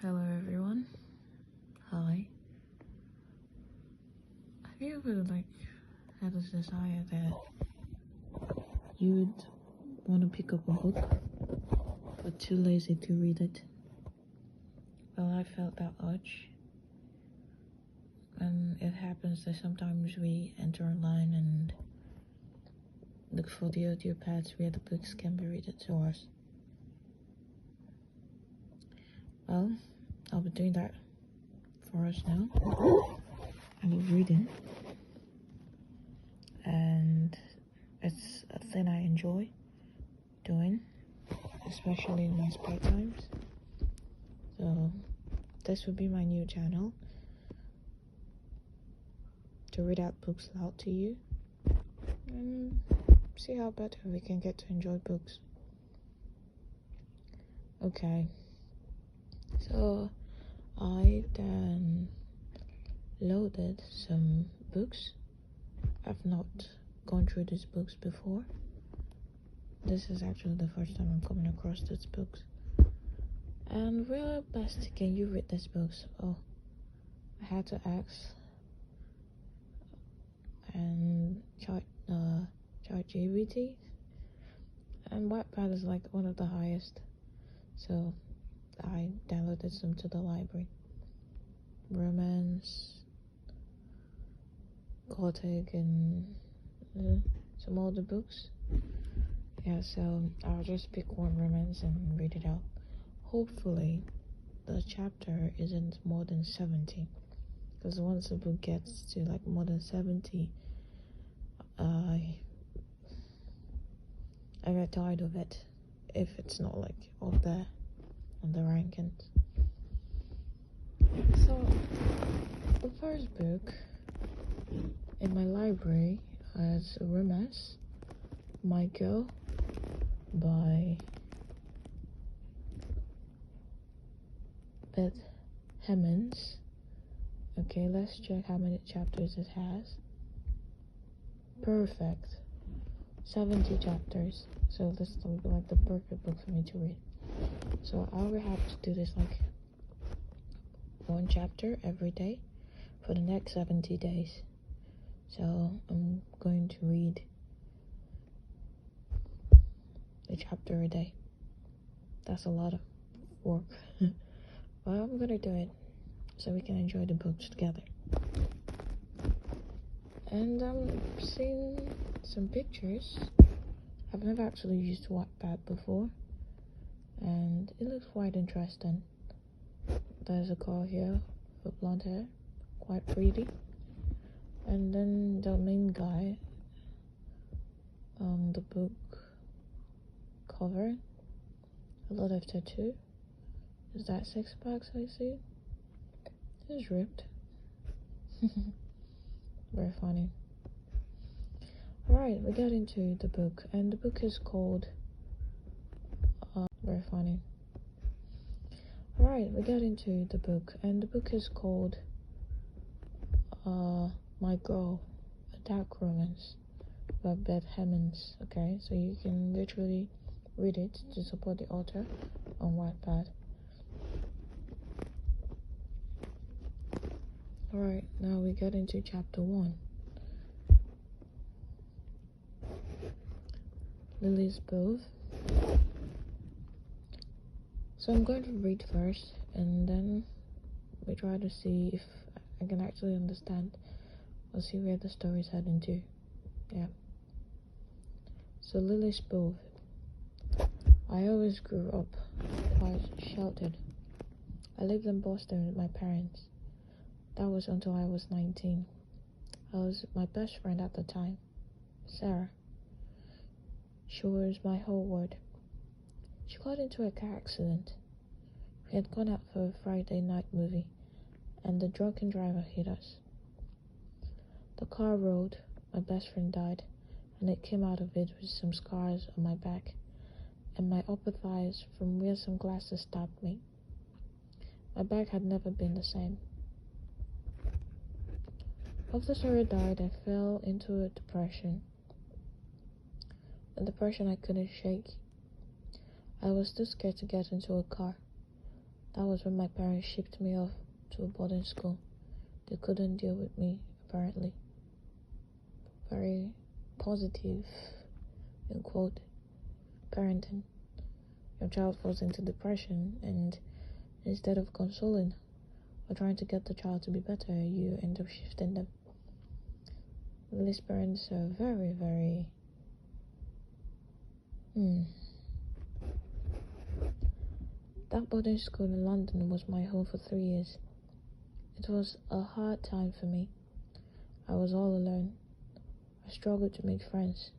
Hello everyone. Hi. Have you ever had this desire that you'd want to pick up a book but too lazy to read it? Well, I felt that urge. And it happens that sometimes we enter online and look for the audio pads where the books can be read to us. Well, I'll be doing that for us now. I love reading. And it's a thing I enjoy doing, especially in my spare times. So this will be my new channel, to read out books loud to you and see how better we can get to enjoy books. Okay, so I then loaded some books. I've not gone through these books before. This is actually the first time I'm coming across these books. And where best can you read these books? Oh, I had to ask. And ChatGPT. And Wattpad is like one of the highest. So I downloaded some to the library. Romance, gothic, and some older books. Yeah, so I'll just pick one romance and read it out. Hopefully the chapter isn't more than 70, because once the book gets to like more than 70, I get tired of it if it's not like up there on the rankings. So the first book in my library is a romance, My Girl, by Beth Hemmons. Okay, let's check how many chapters it has. Perfect. 70 chapters. So this will be like the perfect book for me to read. So I will have to do this like one chapter every day for the next 70 days. So I'm going to read a chapter a day. That's a lot of work. But I'm gonna do it so we can enjoy the books together. And I'm seeing some pictures. I've never actually used Wattpad before, and it looks quite interesting. There's a girl here with blonde hair, quite pretty. And then the main guy on the book cover, a lot of tattoo. Is that 6 packs I see? He's ripped. Very funny. Alright, we get into the book, and the book is called very funny. Alright, we get into the book, and the book is called My Girl, a Dark Romance by Beth Hemmons. Okay, so you can literally read it to support the author on Wattpad. Alright, now we get into chapter 1. Lily's Bove. So I'm going to read first, and then we try to see if I can actually understand or see where the story's heading to. Yeah. So Lily's Bove. I always grew up quite sheltered. I lived in Boston with my parents. That was until I was 19. I was my best friend at the time, Sarah. She was my whole world. She got into a car accident. We had gone out for a Friday night movie, and the drunken driver hit us. The car rolled, my best friend died, and it came out of it with some scars on my back and my upper thighs from where some glasses stabbed me. My back had never been the same. After Sarah died, I fell into a depression. A depression I couldn't shake. I was too scared to get into a car. That was when my parents shipped me off to a boarding school. They couldn't deal with me, apparently. Very positive, in quote, parenting. Your child falls into depression, and instead of consoling or trying to get the child to be better, you end up shifting them. These parents are very, very That boarding school in London was my home for 3 years. It was a hard time for me. I was all alone. I struggled to make friends.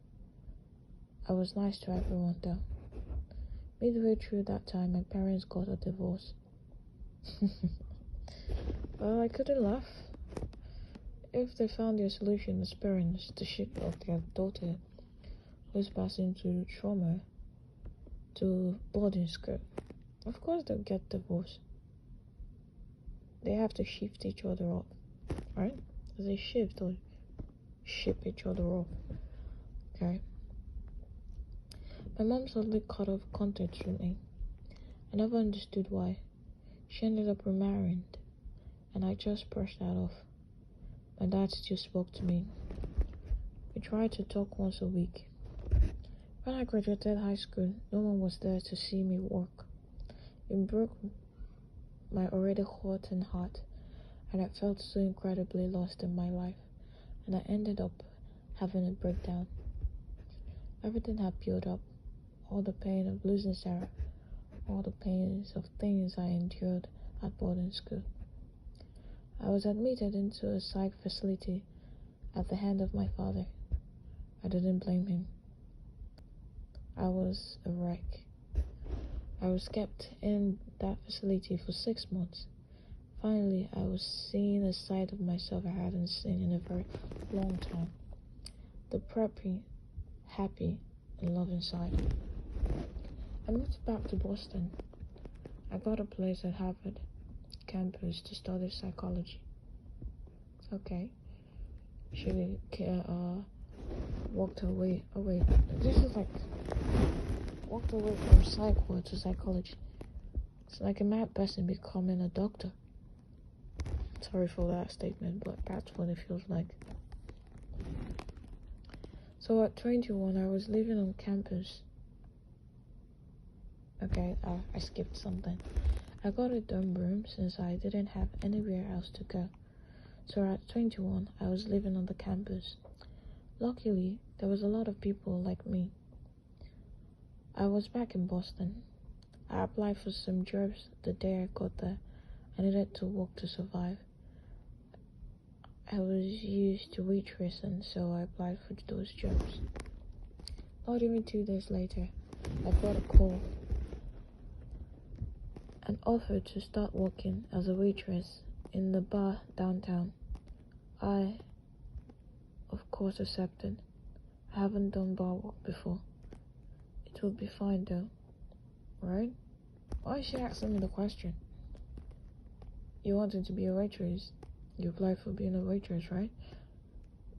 I was nice to everyone though. Midway through that time, my parents got a divorce. Well, I couldn't laugh. If they found their solution as parents to ship off their daughter who's passing through trauma to boarding school, of course they'll get divorced. They have to shift each other off, right? They shift or ship each other off. Okay. My mom suddenly cut off contact with me. I never understood why. She ended up remarrying, and I just brushed that off. My dad still spoke to me. We tried to talk once a week. When I graduated high school, no one was there to see me work. It broke my already hurting heart, and I felt so incredibly lost in my life, and I ended up having a breakdown. Everything had built up, all the pain of losing Sarah, all the pains of things I endured at boarding school. I was admitted into a psych facility at the hand of my father. I didn't blame him. I was a wreck. I was kept in that facility for 6 months. Finally, I was seeing a side of myself I hadn't seen in a very long time. The preppy, happy, and loving side. I moved back to Boston. I got a place at Harvard campus to study psychology. Okay. She walked away. Oh wait, this is like walked away from psych ward to psychology. It's like a mad person becoming a doctor. Sorry for that statement, but that's what it feels like. So at 21, I was living on campus. Okay, I skipped something. I got a dorm room since I didn't have anywhere else to go. So at 21, I was living on the campus. Luckily, there was a lot of people like me. I was back in Boston. I applied for some jobs the day I got there. I needed to work to survive. I was used to waitressing, so I applied for those jobs. Not even 2 days later, I got a call. An offer to start working as a waitress in the bar downtown. I, of course, accepted. I haven't done bar work before. It will be fine though, right? Why is she asking me the question? You wanted to be a waitress. You applied for being a waitress, right?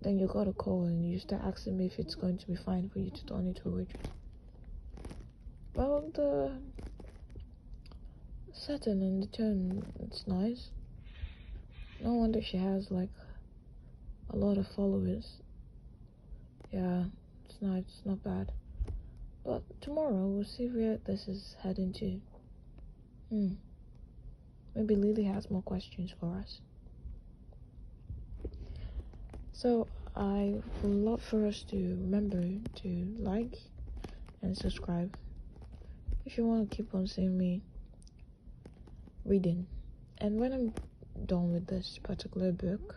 Then you got a call and you start asking me if it's going to be fine for you to turn into a waitress. Well, the setting and the tone, it's nice. No wonder she has like a lot of followers. Yeah, it's not bad. But tomorrow we'll see where this is heading to. Maybe Lily has more questions for us. So I would love for us to remember to like and subscribe if you want to keep on seeing me reading. And when I'm done with this particular book,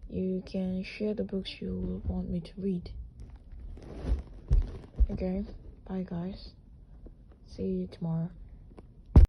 you can share the books you want me to read. Okay, bye guys. See you tomorrow.